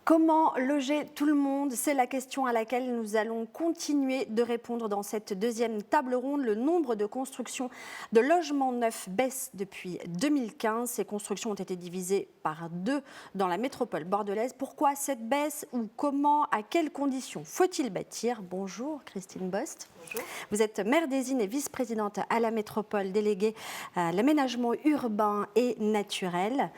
Comment loger tout le monde? C'est la question à laquelle nous allons continuer de répondre dans cette deuxième table ronde. Le nombre de constructions de logements neufs baisse depuis 2015. Ces constructions ont été divisées par 2 dans la métropole bordelaise. Pourquoi cette baisse ou comment, à quelles conditions faut-il bâtir? Bonjour Christine Bost. Bonjour. Vous êtes maire d'Ésine et vice-présidente à la métropole, déléguée à l'aménagement urbain et naturel.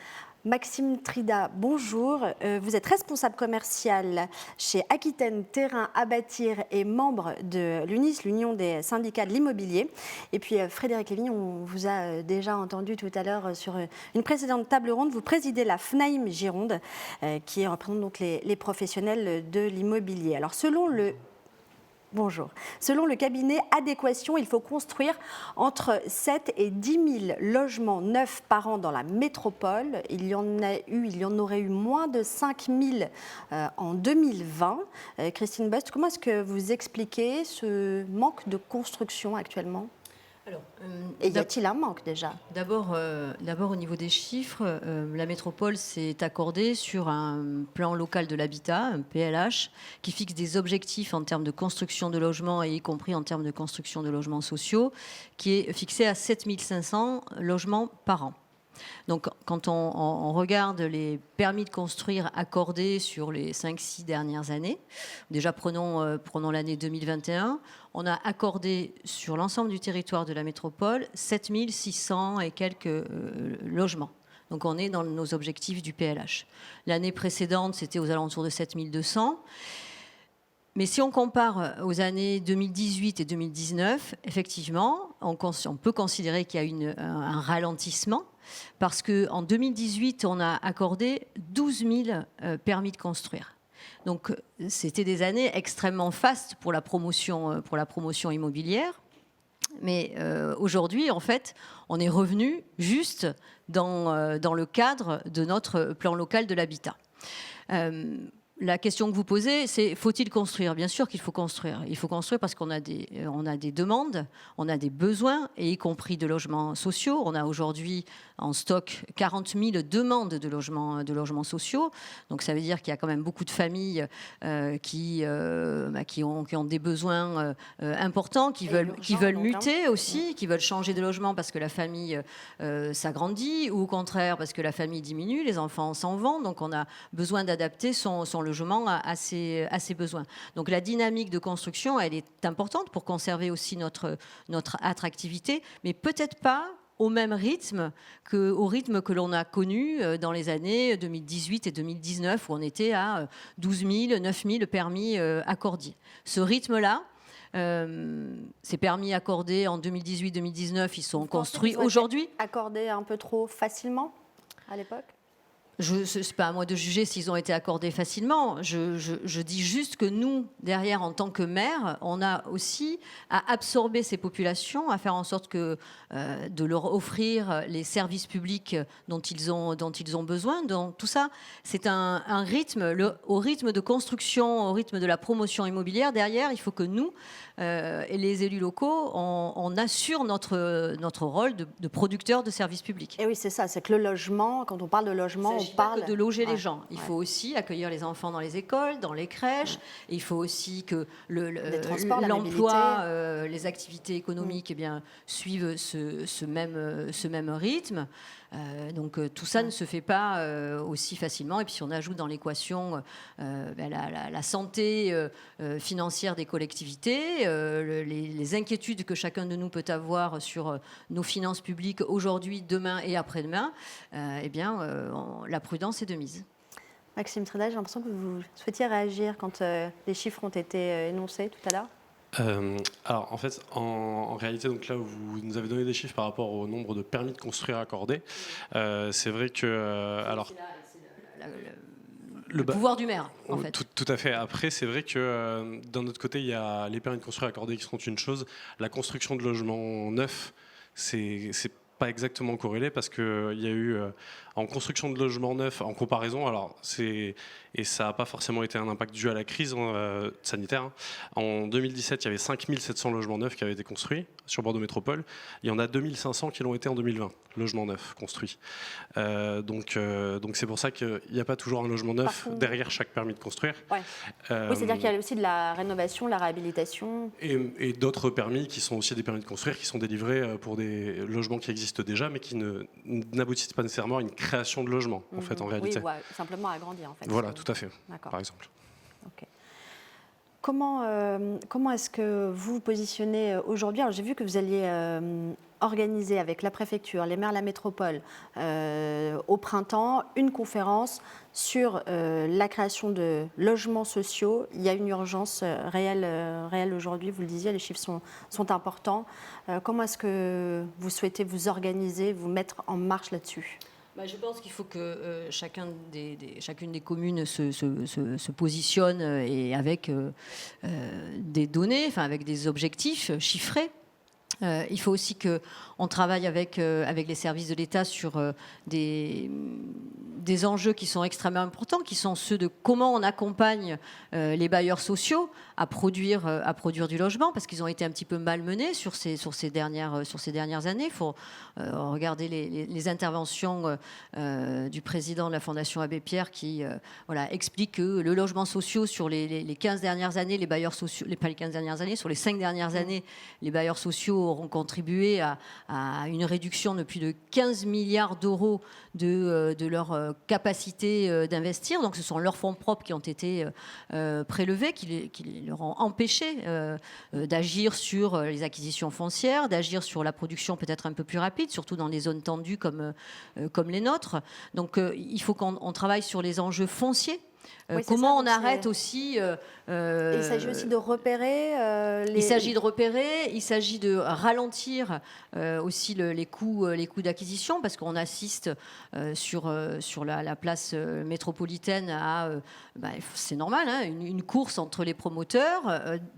Maxime Trida, bonjour. Vous êtes responsable commercial chez Aquitaine Terrain à Bâtir et membre de l'UNIS, l'Union des syndicats de l'immobilier. Et puis Frédéric Lévigny, on vous a déjà entendu tout à l'heure sur une précédente table ronde. Vous présidez la FNAIM Gironde, qui représente donc les professionnels de l'immobilier. Alors selon le cabinet Adéquation, il faut construire entre 7 et 10 000 logements neufs par an dans la métropole. Il y en aurait eu moins de 5 000 en 2020. Christine Bost, comment est-ce que vous expliquez ce manque de construction actuellement ? Et y a-t-il un manque déjà ? D'abord, au niveau des chiffres, la métropole s'est accordée sur un plan local de l'habitat, un PLH, qui fixe des objectifs en termes de construction de logements et y compris en termes de construction de logements sociaux, qui est fixé à 7 500 logements par an. Donc, quand on regarde les permis de construire accordés sur les 5-6 dernières années, déjà prenons l'année 2021, on a accordé sur l'ensemble du territoire de la métropole 7 600 et quelques logements. Donc, on est dans nos objectifs du PLH. L'année précédente, c'était aux alentours de 7 200. Mais si on compare aux années 2018 et 2019, effectivement, on peut considérer qu'il y a un ralentissement. Parce qu'en 2018, on a accordé 12 000 permis de construire. Donc, c'était des années extrêmement fastes pour la promotion immobilière. Mais aujourd'hui, en fait, on est revenu juste dans le cadre de notre plan local de l'habitat. La question que vous posez, c'est faut-il construire ? Bien sûr qu'il faut construire. Il faut construire parce qu'on a des demandes, on a des besoins, et y compris de logements sociaux. On a aujourd'hui en stock 40 000 demandes de logements sociaux. Donc ça veut dire qu'il y a quand même beaucoup de familles qui ont des besoins importants, qui veulent muter aussi, qui veulent changer de logement parce que la famille s'agrandit, ou au contraire parce que la famille diminue, les enfants s'en vont. Donc on a besoin d'adapter son logement à ses besoins. Donc la dynamique de construction, elle est importante pour conserver aussi notre attractivité, mais peut-être pas au même rythme que l'on a connu dans les années 2018 et 2019, où on était à 12 000, 9 000 permis accordés. Ce rythme-là, ces permis accordés en 2018-2019, ils sont construits aujourd'hui. Accordés un peu trop facilement à l'époque ? Ce n'est pas à moi de juger s'ils ont été accordés facilement. Je dis juste que nous, derrière, en tant que maire, on a aussi à absorber ces populations, à faire en sorte de leur offrir les services publics dont ils ont besoin. Donc tout ça, c'est un rythme, au rythme de construction, au rythme de la promotion immobilière. Derrière, il faut que nous, et les élus locaux, on assure notre rôle de producteur de services publics. Et oui, c'est ça, c'est que le logement, quand on parle de logement, on parle de loger les gens. Il faut aussi accueillir les enfants dans les écoles, dans les crèches. Et il faut aussi que l'emploi, les activités économiques suivent ce même rythme. Donc tout ça ne se fait pas aussi facilement. Et puis si on ajoute dans l'équation la santé financière des collectivités, les inquiétudes que chacun de nous peut avoir sur nos finances publiques aujourd'hui, demain et après-demain, la prudence est de mise. Maxime Trida, j'ai l'impression que vous souhaitiez réagir quand les chiffres ont été énoncés tout à l'heure. Alors en fait, en réalité, donc là où vous nous avez donné des chiffres par rapport au nombre de permis de construire accordés, c'est vrai que le pouvoir du maire, en fait. Tout à fait. Après, c'est vrai que d'un autre côté, il y a les permis de construire accordés qui sont une chose. La construction de logements neufs, c'est pas exactement corrélé parce qu'il y a eu En construction de logements neufs, en comparaison, et ça n'a pas forcément été un impact dû à la crise sanitaire. En 2017, il y avait 5700 logements neufs qui avaient été construits sur Bordeaux Métropole. Il y en a 2500 qui l'ont été en 2020, logements neufs construits. Donc c'est pour ça qu'il n'y a pas toujours un logement neuf derrière chaque permis de construire. Ouais. Oui, c'est-à-dire qu'il y a aussi de la rénovation, de la réhabilitation. Et d'autres permis qui sont aussi des permis de construire, qui sont délivrés pour des logements qui existent déjà, mais qui n'aboutissent pas nécessairement à une création de logements, en fait, en réalité. Oui, simplement à agrandir, en fait. Voilà, tout à fait, par exemple. Okay. Comment est-ce que vous vous positionnez aujourd'hui? Alors, j'ai vu que vous alliez organiser avec la préfecture, les maires de la métropole, au printemps, une conférence sur la création de logements sociaux. Il y a une urgence réelle aujourd'hui, vous le disiez, les chiffres sont importants. Comment est-ce que vous souhaitez vous organiser, vous mettre en marche là-dessus? Je pense qu'il faut que chacune des communes se positionne et avec des données, enfin avec des objectifs chiffrés. Il faut aussi qu'on travaille avec les services de l'État sur des enjeux qui sont extrêmement importants, qui sont ceux de comment on accompagne les bailleurs sociaux à produire du logement, parce qu'ils ont été un petit peu malmenés sur ces dernières années. Il faut regarder les interventions du président de la Fondation Abbé Pierre qui explique que le logement social sur les 15 dernières années, les bailleurs sociaux, pas les 15 dernières années, sur les 5 dernières années, les bailleurs sociaux auront contribué à une réduction de plus de 15 milliards d'euros de leur capacité d'investir. Donc ce sont leurs fonds propres qui ont été prélevés, qui leur ont empêché d'agir sur les acquisitions foncières, d'agir sur la production peut-être un peu plus rapide, surtout dans les zones tendues comme les nôtres. Donc il faut qu'on travaille sur les enjeux fonciers. Comment on arrête aussi... il s'agit aussi de repérer... Il s'agit de repérer, il s'agit de ralentir aussi les coûts d'acquisition, parce qu'on assiste sur la place métropolitaine à... c'est normal, hein, une course entre les promoteurs,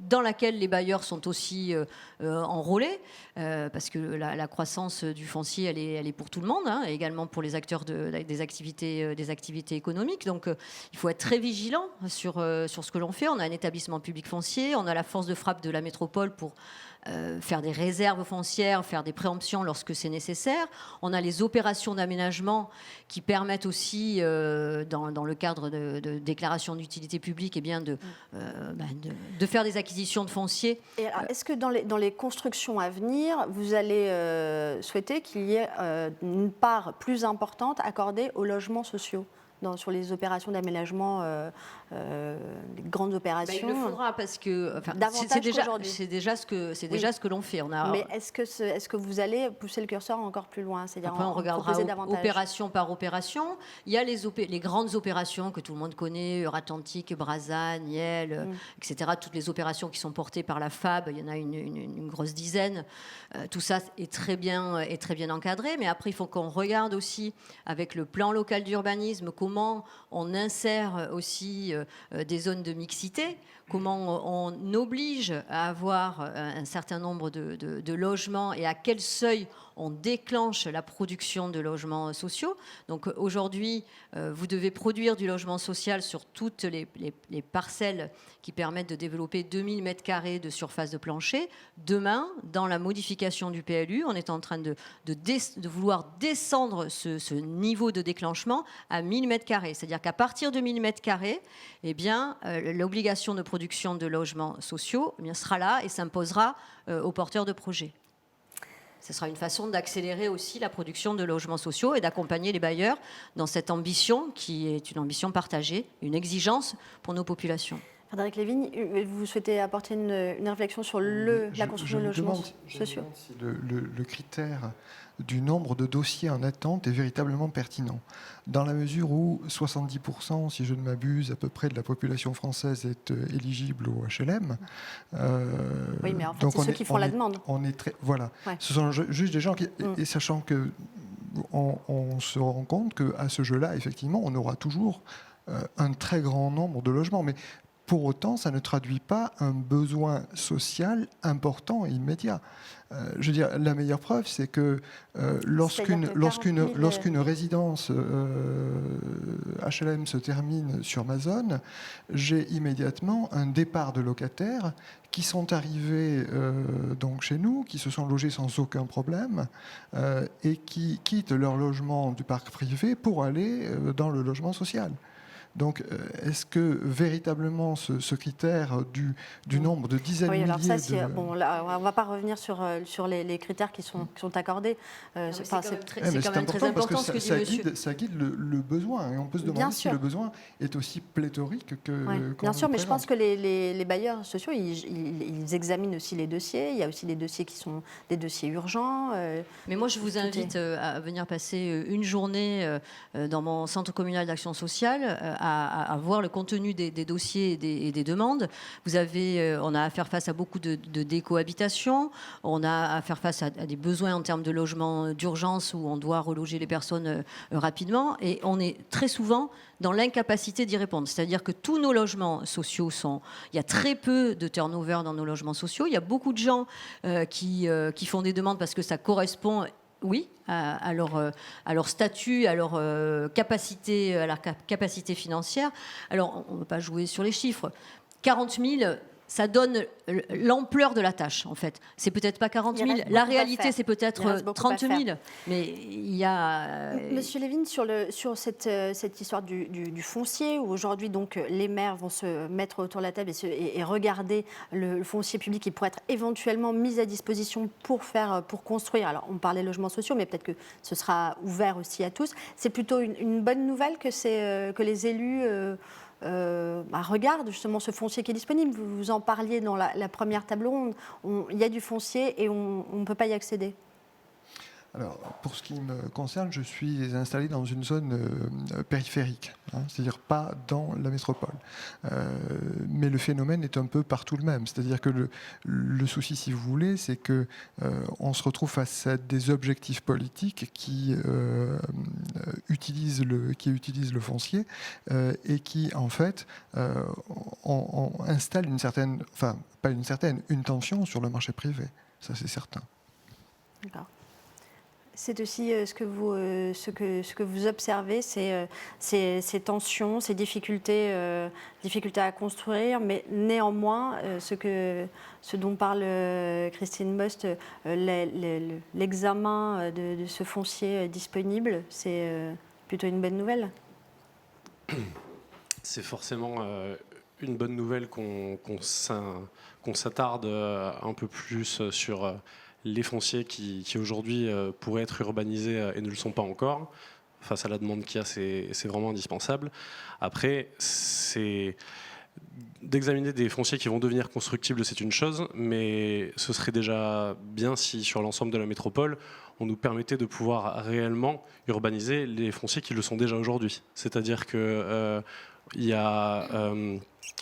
dans laquelle les bailleurs sont aussi enrôlés, parce que la croissance du foncier, elle est pour tout le monde, hein, également pour les acteurs des activités économiques. Donc il faut être très vigilant sur ce que l'on fait. On a un établissement public foncier, on a la force de frappe de la métropole pour faire des réserves foncières, faire des préemptions lorsque c'est nécessaire. On a les opérations d'aménagement qui permettent aussi, dans le cadre de déclaration d'utilité publique, de faire des acquisitions de foncier. Et alors, est-ce que dans les constructions à venir, vous allez souhaiter qu'il y ait une part plus importante accordée aux logements sociaux sur les opérations d'aménagement, les grandes opérations? Il le faudra, parce que c'est déjà ce que l'on fait. Mais est-ce que vous allez pousser le curseur encore plus loin? C'est-à-dire après, on regardera opération par opération. Il y a les grandes opérations que tout le monde connaît, Euratlantique, Brazza, Niel, etc. Toutes les opérations qui sont portées par la FAB, il y en a une grosse dizaine. Tout ça est très bien encadré. Mais après, il faut qu'on regarde aussi avec le plan local d'urbanisme comment on insère aussi des zones de mixité, comment on oblige à avoir un certain nombre de logements et à quel seuil on déclenche la production de logements sociaux. Donc aujourd'hui, vous devez produire du logement social sur toutes les parcelles qui permettent de développer 2000 m² de surface de plancher. Demain, dans la modification du PLU, on est en train de vouloir descendre ce niveau de déclenchement à 1000 m². C'est-à-dire qu'à partir de 1000 m², l'obligation de production de logements sociaux sera là et s'imposera aux porteurs de projets. Ce sera une façon d'accélérer aussi la production de logements sociaux et d'accompagner les bailleurs dans cette ambition qui est une ambition partagée, une exigence pour nos populations. Frédéric Lévigne, vous souhaitez apporter une réflexion sur la construction de logements sociaux? Si le critère du nombre de dossiers en attente est véritablement pertinent, dans la mesure où 70%, si je ne m'abuse, à peu près de la population française est éligible au HLM. Oui, mais en fait, c'est ceux qui font la demande. Voilà. Ouais. Ce sont juste des gens qui... Et sachant que on se rend compte qu'à ce jeu-là, effectivement, on aura toujours un très grand nombre de logements. Mais Pour autant, ça ne traduit pas un besoin social important et immédiat. Je veux dire, la meilleure preuve, c'est que lorsqu'une résidence HLM se termine sur ma zone, j'ai immédiatement un départ de locataires qui sont arrivés donc chez nous, qui se sont logés sans aucun problème et qui quittent leur logement du parc privé pour aller dans le logement social. Donc, est-ce que véritablement ce critère du nombre de dizaines de milliers bon, là, on ne va pas revenir sur les critères qui sont accordés. C'est quand même très important parce que ce que dit monsieur. Ça guide le besoin. Et on peut se demander si le besoin est aussi pléthorique que... Bien sûr, mais je pense que les bailleurs sociaux, ils examinent aussi les dossiers. Il y a aussi des dossiers qui sont des dossiers urgents. Mais moi, je vous invite à venir passer une journée dans mon centre communal d'action sociale, à voir le contenu des dossiers et des demandes. On a à faire face à beaucoup de décohabitation, on a à faire face à des besoins en termes de logement d'urgence où on doit reloger les personnes rapidement, et on est très souvent dans l'incapacité d'y répondre. C'est-à-dire que tous nos logements sociaux il y a très peu de turnover dans nos logements sociaux. Il y a beaucoup de gens qui font des demandes parce que ça correspond... Oui, à leur statut, à leur capacité financière. Alors, on ne va pas jouer sur les chiffres. 40 000, ça donne l'ampleur de la tâche, en fait. C'est peut-être pas 40 000. La réalité, c'est peut-être 30 000. Mais il y a... Monsieur Lévin, sur cette histoire du foncier, où aujourd'hui, donc, les maires vont se mettre autour de la table et regarder le foncier public qui pourrait être éventuellement mis à disposition pour construire. Alors, on parlait logements sociaux, mais peut-être que ce sera ouvert aussi à tous. C'est plutôt une bonne nouvelle que les élus... regarde justement ce foncier qui est disponible. Vous en parliez dans la première table ronde. Il y a du foncier et on ne peut pas y accéder. Alors, pour ce qui me concerne, je suis installé dans une zone périphérique, c'est-à-dire pas dans la métropole. Mais le phénomène est un peu partout le même. C'est-à-dire que le souci, si vous voulez, c'est que on se retrouve face à des objectifs politiques qui utilisent le foncier et qui, en fait, installent une tension sur le marché privé. Ça, c'est certain. D'accord. C'est aussi ce que vous observez, ces tensions, ces difficultés à construire, mais néanmoins, ce dont parle Christine Bost, l'examen de ce foncier disponible, c'est plutôt une bonne nouvelle. C'est forcément une bonne nouvelle qu'on s'attarde un peu plus sur les fonciers qui aujourd'hui pourraient être urbanisés et ne le sont pas encore. Face à la demande qu'il y a, c'est vraiment indispensable. Après, d'examiner des fonciers qui vont devenir constructibles, c'est une chose, mais ce serait déjà bien si, sur l'ensemble de la métropole, on nous permettait de pouvoir réellement urbaniser les fonciers qui le sont déjà aujourd'hui. C'est-à-dire que il y a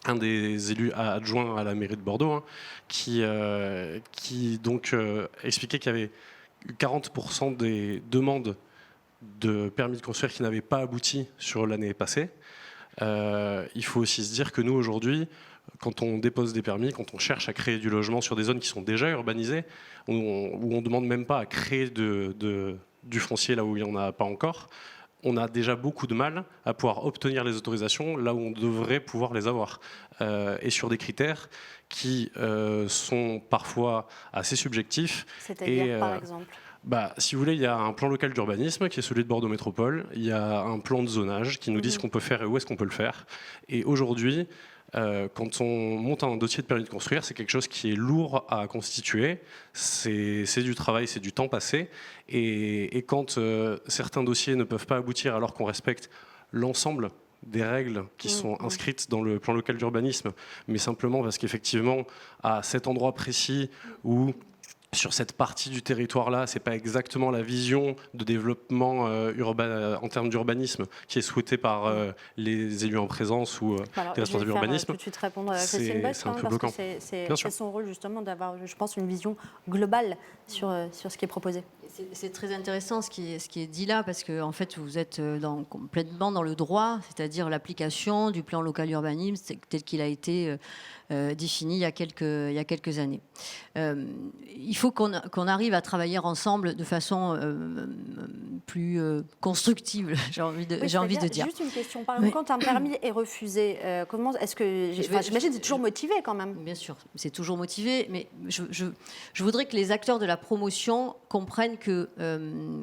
un des élus adjoints à la mairie de Bordeaux qui donc expliquait qu'il y avait 40% des demandes de permis de construire qui n'avaient pas abouti sur l'année passée. Il faut aussi se dire que nous, aujourd'hui, quand on dépose des permis, quand on cherche à créer du logement sur des zones qui sont déjà urbanisées, où on ne demande même pas à créer du foncier là où il n'y en a pas encore, on a déjà beaucoup de mal à pouvoir obtenir les autorisations là où on devrait pouvoir les avoir. Et sur des critères qui sont parfois assez subjectifs. C'est-à-dire, par exemple si vous voulez, il y a un plan local d'urbanisme qui est celui de Bordeaux Métropole. Il y a un plan de zonage qui nous dit ce qu'on peut faire et où est-ce qu'on peut le faire. Et aujourd'hui, quand on monte un dossier de permis de construire, c'est quelque chose qui est lourd à constituer. C'est du travail, c'est du temps passé. Et quand certains dossiers ne peuvent pas aboutir alors qu'on respecte l'ensemble des règles qui sont inscrites dans le plan local d'urbanisme, mais simplement parce qu'effectivement, à cet endroit précis où sur cette partie du territoire-là, ce n'est pas exactement la vision de développement en termes d'urbanisme qui est souhaitée par les élus en présence ou les responsables d'urbanisme. Tout de suite répondre à Christine Bost, parce que c'est son rôle justement d'avoir, je pense, une vision globale sur ce qui est proposé. C'est très intéressant ce qui est dit là, parce que en fait, vous êtes complètement dans le droit, c'est-à-dire l'application du plan local urbanisme tel qu'il a été défini il y a quelques années. Il faut qu'on arrive à travailler ensemble de façon plus constructive, j'ai envie de dire. Juste une question. Par exemple, quand un permis est refusé, comment est-ce que... J'imagine que c'est toujours motivé quand même. Bien sûr, c'est toujours motivé, mais je voudrais que les acteurs de la promotion comprennent que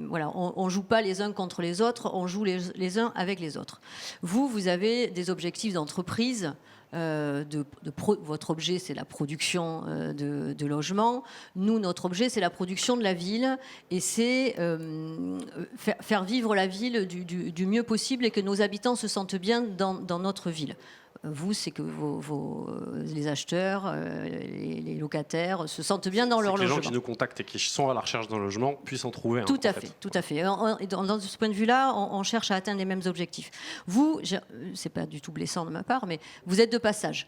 voilà, on ne joue pas les uns contre les autres, on joue les uns avec les autres. Vous avez des objectifs d'entreprise. Votre objet, c'est la production de logements. Nous, notre objet, c'est la production de la ville, et c'est faire vivre la ville du mieux possible et que nos habitants se sentent bien dans notre ville. Vous, c'est que les acheteurs, les locataires se sentent bien dans leur logement. Que les gens qui nous contactent et qui sont à la recherche d'un logement puissent en trouver un. Tout à fait. Dans ce point de vue-là, on cherche à atteindre les mêmes objectifs. Vous, c'est pas du tout blessant de ma part, mais vous êtes de passage.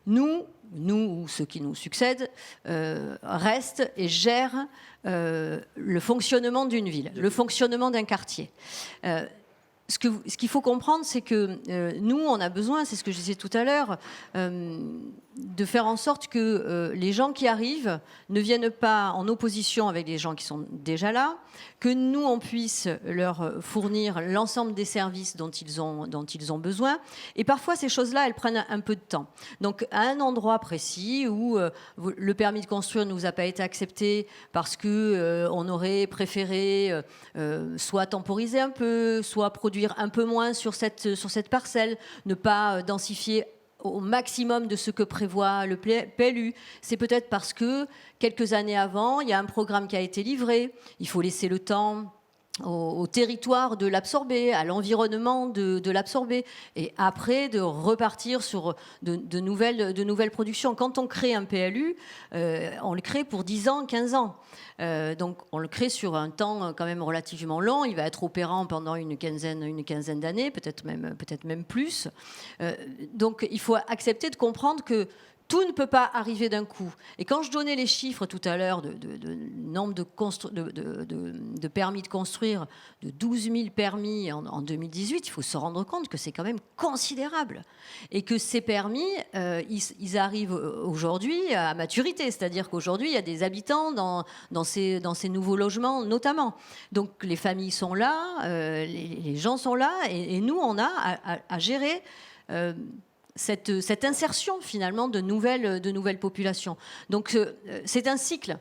Nous ou ceux qui nous succèdent, restent et gèrent le fonctionnement d'une ville, le fonctionnement d'un quartier. Ce qu'il faut comprendre, c'est que nous, on a besoin, c'est ce que je disais tout à l'heure, de faire en sorte que les gens qui arrivent ne viennent pas en opposition avec les gens qui sont déjà là, que nous, on puisse leur fournir l'ensemble des services dont ils ont besoin. Et parfois, ces choses-là, elles prennent un peu de temps. Donc, à un endroit précis où le permis de construire ne nous a pas été accepté parce qu'on aurait préféré soit temporiser un peu, soit produire un peu moins sur cette parcelle, ne pas densifier au maximum de ce que prévoit le PLU. C'est peut-être parce que quelques années avant, il y a un programme qui a été livré. Il faut laisser le temps au territoire de l'absorber, à l'environnement de l'absorber, et après de repartir sur de nouvelles productions. Quand on crée un PLU, on le crée pour 10 ans, 15 ans. Donc on le crée sur un temps quand même relativement long. Il va être opérant pendant une quinzaine d'années, peut-être même plus. Donc il faut accepter de comprendre que tout ne peut pas arriver d'un coup. Et quand je donnais les chiffres tout à l'heure de nombre de permis de construire, de 12 000 permis en 2018, il faut se rendre compte que c'est quand même considérable. Et que ces permis, ils arrivent aujourd'hui à maturité. C'est-à-dire qu'aujourd'hui, il y a des habitants dans ces nouveaux logements, notamment. Donc les familles sont là, les gens sont là, et nous, on a à gérer... Cette insertion finalement de nouvelles populations. Donc c'est un cycle.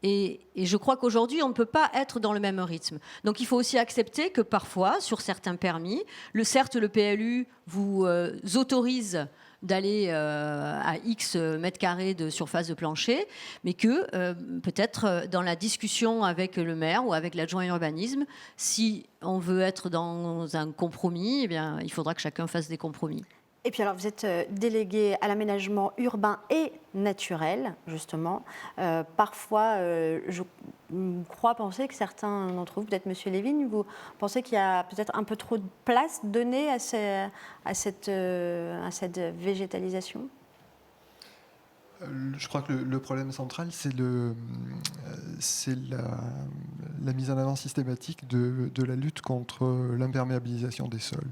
Et je crois qu'aujourd'hui, on ne peut pas être dans le même rythme. Donc il faut aussi accepter que parfois, sur certains permis, certes le PLU vous autorise d'aller à X mètres carrés de surface de plancher, mais que peut-être dans la discussion avec le maire ou avec l'adjoint urbanisme, si on veut être dans un compromis, eh bien, il faudra que chacun fasse des compromis. Et puis alors, vous êtes délégué à l'aménagement urbain et naturel, justement. Parfois, je crois penser que certains d'entre vous, peut-être M. Lévin, vous pensez qu'il y a peut-être un peu trop de place donnée à cette végétalisation ? Je crois que le problème central, c'est la mise en avant systématique de la lutte contre l'imperméabilisation des sols.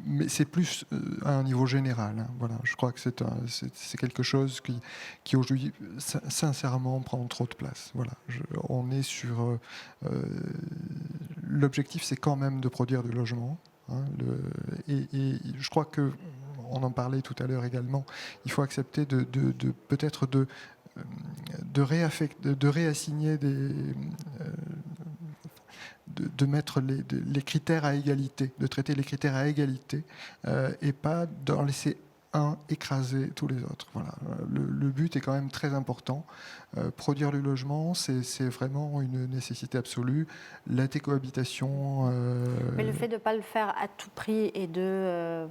Mais c'est plus à un niveau général. Hein. Voilà, je crois que c'est quelque chose qui aujourd'hui, sincèrement, prend trop de place. Voilà, on est sur... l'objectif, c'est quand même de produire du logement. Hein, et je crois que on en parlait tout à l'heure également, il faut accepter peut-être de réassigner de mettre les critères à égalité, de traiter les critères à égalité et pas d'en laisser un écraser tous les autres. Voilà. Le but est quand même très important. Produire du logement, c'est vraiment une nécessité absolue. L'intercohabitation... Mais le fait de ne pas le faire à tout prix et de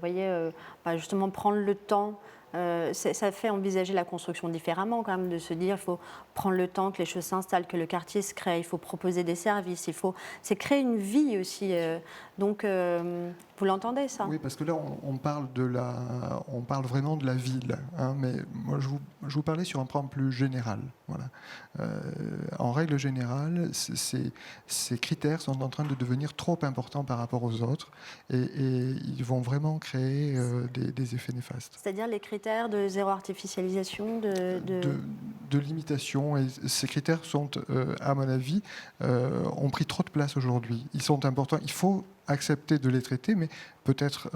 justement prendre le temps ça fait envisager la construction différemment quand même, de se dire il faut prendre le temps que les choses s'installent, que le quartier se crée, il faut proposer des services, c'est créer une vie aussi. Donc vous l'entendez ça? Oui, parce que là on parle on parle vraiment de la ville, hein, mais moi je vous parlais sur un plan plus général. Voilà. En règle générale, ces critères sont en train de devenir trop importants par rapport aux autres et ils vont vraiment créer des effets néfastes. C'est-à-dire les critères de zéro artificialisation, de limitation. Et ces critères sont, à mon avis, ont pris trop de place aujourd'hui. Ils sont importants. Il faut accepter de les traiter, mais peut-être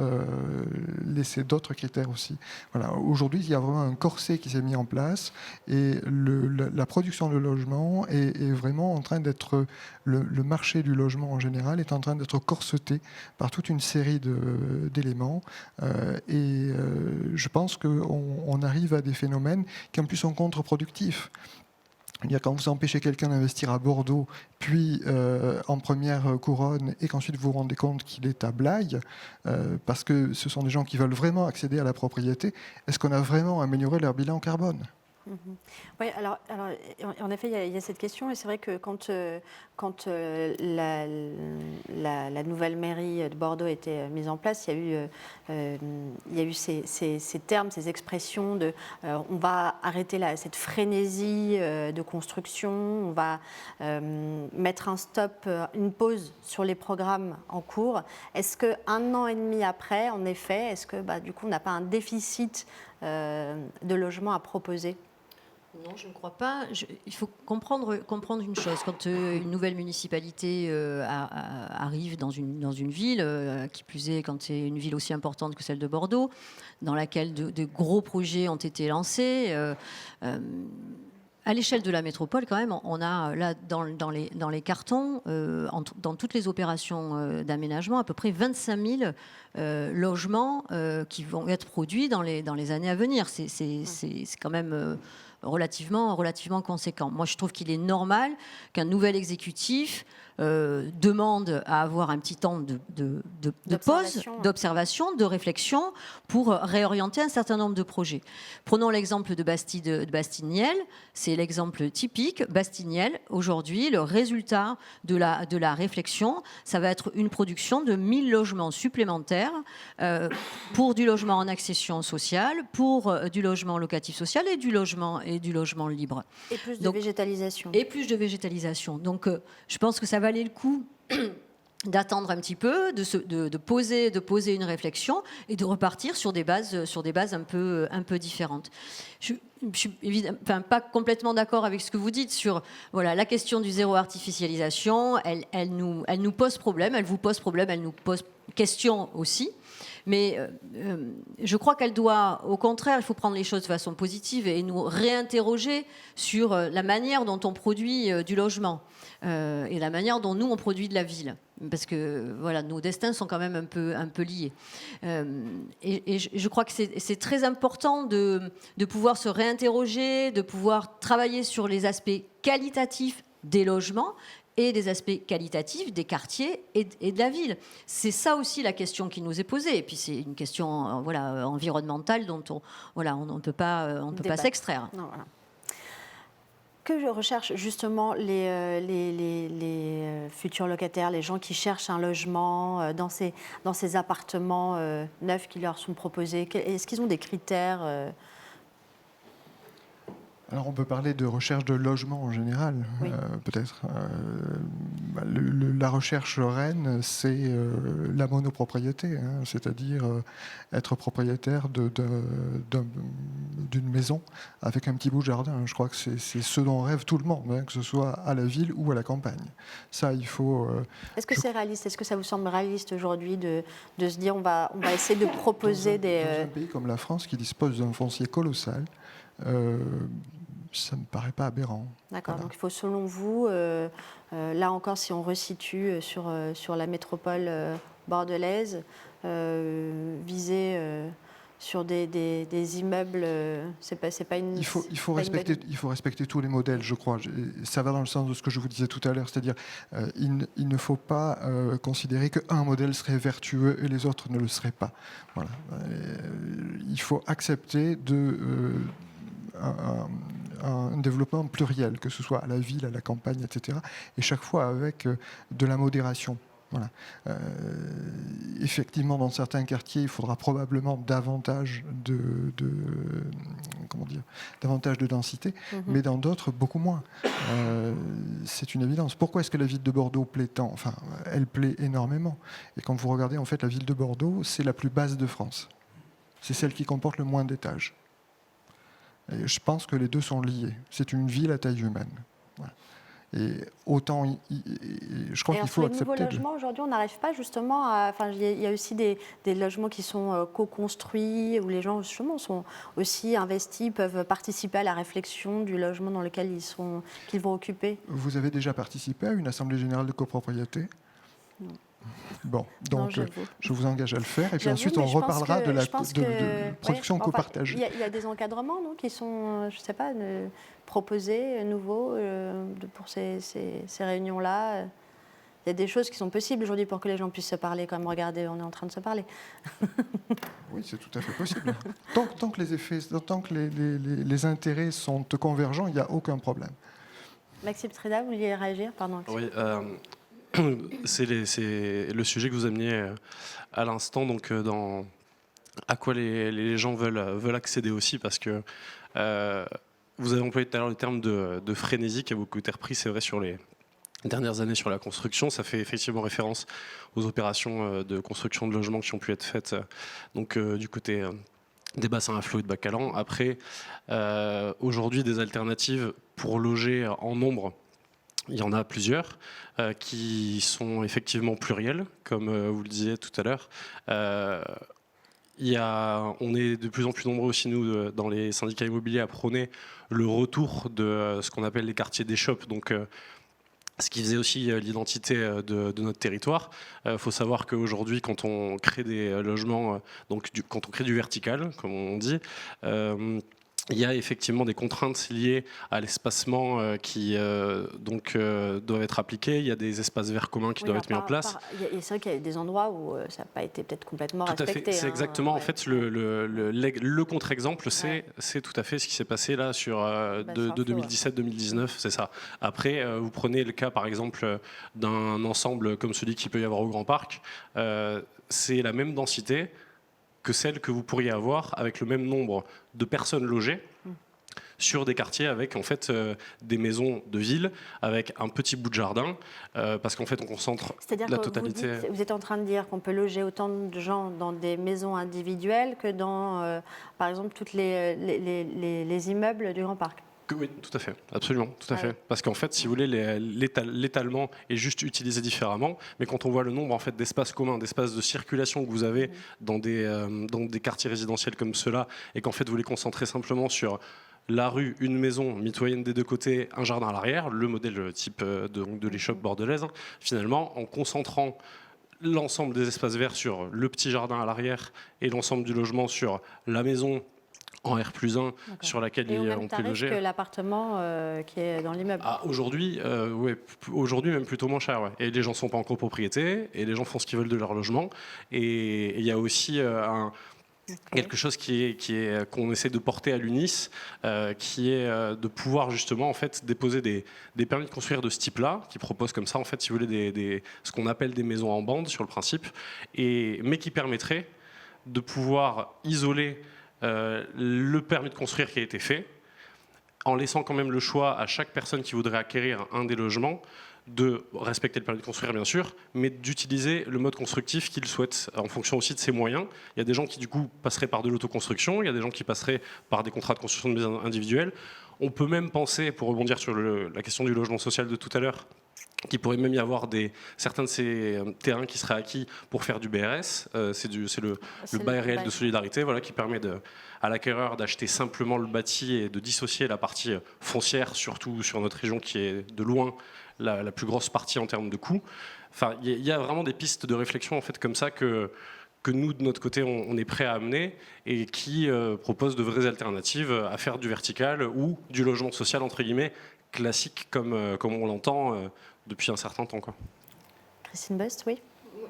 laisser d'autres critères aussi. Voilà. Aujourd'hui, il y a vraiment un corset qui s'est mis en place et la production de logement est vraiment en train d'être... Le marché du logement en général est en train d'être corseté par toute une série d'éléments et je pense qu'on arrive à des phénomènes qui en plus sont contre-productifs. Quand vous empêchez quelqu'un d'investir à Bordeaux, puis en première couronne, et qu'ensuite vous vous rendez compte qu'il est à Blaye, parce que ce sont des gens qui veulent vraiment accéder à la propriété, est-ce qu'on a vraiment amélioré leur bilan carbone ? Oui, alors, en effet, il y a cette question, et c'est vrai que quand la nouvelle mairie de Bordeaux a été mise en place, il y a eu ces termes, ces expressions de on va arrêter cette frénésie de construction, on va mettre un stop, une pause sur les programmes en cours. Est-ce qu'un an et demi après, en effet, est-ce que du coup on n'a pas un déficit de logements à proposer ? Non, je ne crois pas. Il faut comprendre une chose. Quand une nouvelle municipalité arrive dans une ville, qui plus est quand c'est une ville aussi importante que celle de Bordeaux, dans laquelle de gros projets ont été lancés, à l'échelle de la métropole, quand même, on a là dans les cartons, dans toutes les opérations d'aménagement, à peu près 25 000 logements qui vont être produits dans les années à venir. C'est quand même... relativement conséquent. Moi, je trouve qu'il est normal qu'un nouvel exécutif demande à avoir un petit temps de pause, d'observation, de réflexion pour réorienter un certain nombre de projets. Prenons l'exemple de Bastide-Niel, c'est l'exemple typique. Bastide-Niel, aujourd'hui, le résultat de la réflexion, ça va être une production de 1000 logements supplémentaires pour du logement en accession sociale, pour du logement locatif social et du logement libre. Et plus de végétalisation. Et plus de végétalisation. Donc, je pense que ça valait le coup d'attendre un petit peu, de poser une réflexion et de repartir sur des bases un peu différentes. Je suis évidemment pas complètement d'accord avec ce que vous dites sur la question du zéro artificialisation. Elle nous pose problème, elle vous pose problème, elle nous pose question aussi. Mais je crois qu'elle doit, au contraire, il faut prendre les choses de façon positive et nous réinterroger sur la manière dont on produit du logement et la manière dont nous, on produit de la ville. Parce que nos destins sont quand même un peu liés. Et je crois que c'est très important de pouvoir se réinterroger, de pouvoir travailler sur les aspects qualitatifs des logements et des aspects qualitatifs des quartiers et de la ville. C'est ça aussi la question qui nous est posée. Et puis c'est une question environnementale dont on ne peut pas s'extraire. Non, voilà. Que je recherche justement les futurs locataires, les gens qui cherchent un logement dans ces appartements neufs qui leur sont proposés? Est-ce qu'ils ont des critères Alors on peut parler de recherche de logement en général, oui. Peut-être. La recherche reine, c'est la monopropriété, hein, c'est-à-dire être propriétaire d'une maison avec un petit bout de jardin. Je crois que c'est ce dont rêve tout le monde, hein, que ce soit à la ville ou à la campagne. Ça, il faut... Est-ce que c'est réaliste? Est-ce que ça vous semble réaliste aujourd'hui de se dire on va essayer de proposer dans un pays comme la France qui dispose d'un foncier colossal, ça ne me paraît pas aberrant. D'accord, donc il faut selon vous, là encore si on resitue sur la métropole bordelaise, viser sur des immeubles, c'est pas une... Il faut respecter tous les modèles, je crois. Ça va dans le sens de ce que je vous disais tout à l'heure, c'est-à-dire il ne faut pas considérer qu'un modèle serait vertueux et les autres ne le seraient pas. Voilà. Il il faut accepter un développement pluriel, que ce soit à la ville, à la campagne, etc. Et chaque fois avec de la modération. Voilà. Effectivement, dans certains quartiers, il faudra probablement davantage davantage de densité, mais dans d'autres, beaucoup moins. C'est une évidence. Pourquoi est-ce que la ville de Bordeaux plaît tant ? Enfin, elle plaît énormément. Et quand vous regardez, en fait, la ville de Bordeaux, c'est la plus basse de France. C'est celle qui comporte le moins d'étages. Et je pense que les deux sont liés. C'est une ville à taille humaine. Voilà. Et autant, je crois qu'il faut accepter. Sur les nouveaux logements, aujourd'hui, on n'arrive pas justement à. Enfin, il y a aussi des logements qui sont co-construits, où les gens justement sont aussi investis, peuvent participer à la réflexion du logement dans lequel qu'ils vont occuper. Vous avez déjà participé à une assemblée générale de copropriété ? Non. Bon, donc je vous engage à le faire, et puis ensuite on reparlera de la production copartagée. Il y a des encadrements qui sont, je ne sais pas, proposés, nouveaux pour ces réunions-là. Il y a des choses qui sont possibles aujourd'hui pour que les gens puissent se parler, comme regardez, on est en train de se parler. Oui, c'est tout à fait possible. Tant que les intérêts sont convergents, il n'y a aucun problème. Maxime Trida, vous vouliez réagir ? Pardon. Oui, c'est le sujet que vous ameniez à l'instant, donc à quoi les gens veulent accéder aussi, parce que vous avez employé tout à l'heure le terme de frénésie qui a beaucoup été repris, c'est vrai, sur les dernières années sur la construction. Ça fait effectivement référence aux opérations de construction de logements qui ont pu être faites du côté des bassins à flot et de Bacalan. Après, aujourd'hui, des alternatives pour loger en nombre, il y en a plusieurs qui sont effectivement plurielles, comme vous le disiez tout à l'heure. On est de plus en plus nombreux aussi, nous, dans les syndicats immobiliers, à prôner le retour de ce qu'on appelle les quartiers d'échoppe, donc ce qui faisait aussi l'identité de notre territoire. Il faut savoir qu'aujourd'hui, quand on crée des logements, quand on crée du vertical, comme on dit, il y a effectivement des contraintes liées à l'espacement qui doivent être appliquées. Il y a des espaces verts communs qui doivent être mis en place. C'est vrai qu'il y a des endroits où ça n'a pas été peut-être complètement respecté. Tout à fait. C'est exactement. En fait, le contre-exemple, c'est tout à fait ce qui s'est passé là de 2017-2019. C'est ça. Après, vous prenez le cas, par exemple, d'un ensemble comme celui qu'il peut y avoir au Grand Parc. C'est la même densité que celle que vous pourriez avoir avec le même nombre de personnes logées sur des quartiers avec en fait des maisons de ville avec un petit bout de jardin parce qu'en fait on concentre la totalité. Vous êtes en train de dire qu'on peut loger autant de gens dans des maisons individuelles que dans par exemple toutes les immeubles du Grand Parc. Oui, tout à fait, absolument, tout à fait. Parce qu'en fait, si vous voulez, l'étalement est juste utilisé différemment, mais quand on voit le nombre en fait d'espaces communs, d'espaces de circulation que vous avez dans des quartiers résidentiels comme ceux-là, et qu'en fait vous les concentrez simplement sur la rue, une maison mitoyenne des deux côtés, un jardin à l'arrière, le modèle type de l'échoppe bordelaise, finalement, en concentrant l'ensemble des espaces verts sur le petit jardin à l'arrière et l'ensemble du logement sur la maison en R+1 sur laquelle on peut loger. Que l'appartement qui est dans l'immeuble. Aujourd'hui, aujourd'hui même plutôt moins cher. Ouais. Et les gens ne sont pas en copropriété et les gens font ce qu'ils veulent de leur logement. Et il y a aussi quelque chose qu'on essaie de porter à l'UNIS, qui est de pouvoir justement en fait déposer des permis de construire de ce type-là, qui proposent comme ça en fait, si vous voulez, ce qu'on appelle des maisons en bande sur le principe, mais qui permettrait de pouvoir isoler le permis de construire qui a été fait, en laissant quand même le choix à chaque personne qui voudrait acquérir un des logements de respecter le permis de construire bien sûr, mais d'utiliser le mode constructif qu'il souhaite en fonction aussi de ses moyens. Il y a des gens qui du coup passeraient par de l'autoconstruction, il y a des gens qui passeraient par des contrats de construction de maisons individuelles. On peut même penser, pour rebondir sur la question du logement social de tout à l'heure, qu'il pourrait même y avoir certains de ces terrains qui seraient acquis pour faire du BRS. C'est le bail réel de solidarité, voilà, qui permet à l'acquéreur d'acheter simplement le bâti et de dissocier la partie foncière, surtout sur notre région qui est de loin la plus grosse partie en termes de coûts. Enfin, il y a vraiment des pistes de réflexion en fait, comme ça que nous, de notre côté, on est prêt à amener et qui proposent de vraies alternatives à faire du vertical ou du logement social, entre guillemets, classique comme on l'entend depuis un certain temps. Quoi. Christine Best, oui.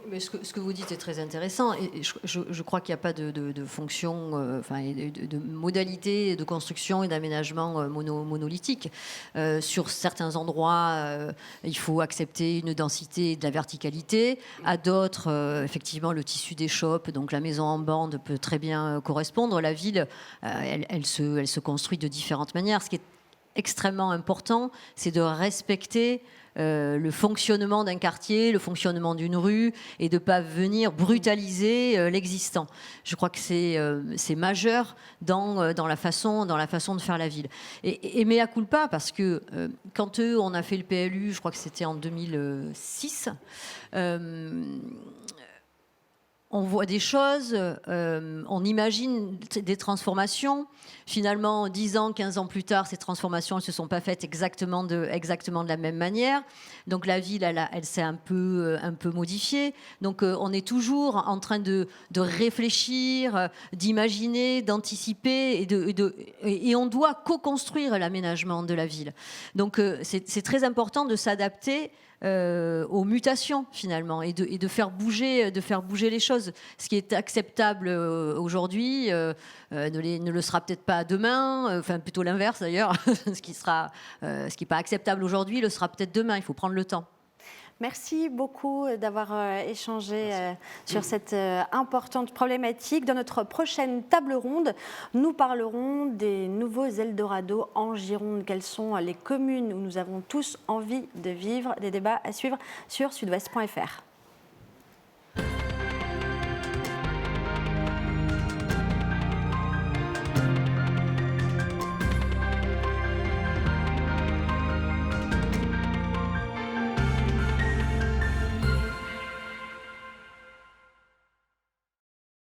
Mais ce que vous dites est très intéressant et je crois qu'il n'y a pas de fonction, de modalité de construction et d'aménagement monolithique. Sur certains endroits, il faut accepter une densité et de la verticalité. À d'autres, effectivement, le tissu d'échoppe, donc la maison en bande peut très bien correspondre. La ville, elle se construit de différentes manières. Ce qui est extrêmement important, c'est de respecter le fonctionnement d'un quartier, le fonctionnement d'une rue, et de ne pas venir brutaliser l'existant. Je crois que c'est majeur dans la façon de faire la ville. Et mea culpa, parce que quand on a fait le PLU, je crois que c'était en 2006, on voit des choses, on imagine des transformations. Finalement, 10 ans, 15 ans plus tard, ces transformations ne se sont pas faites exactement de la même manière. Donc la ville, elle s'est un peu modifiée. Donc on est toujours en train de réfléchir, d'imaginer, d'anticiper, et on doit co-construire l'aménagement de la ville. Donc c'est très important de s'adapter aux mutations finalement et de faire bouger les choses. Ce qui est acceptable aujourd'hui ne le sera peut-être pas demain, enfin plutôt l'inverse d'ailleurs. Ce qui n'est pas acceptable aujourd'hui le sera peut-être demain. Il faut prendre le temps. Merci beaucoup d'avoir échangé sur cette importante problématique. Dans notre prochaine table ronde, nous parlerons des nouveaux Eldorado en Gironde. Quelles sont les communes où nous avons tous envie de vivre? Des débats à suivre sur sudouest.fr.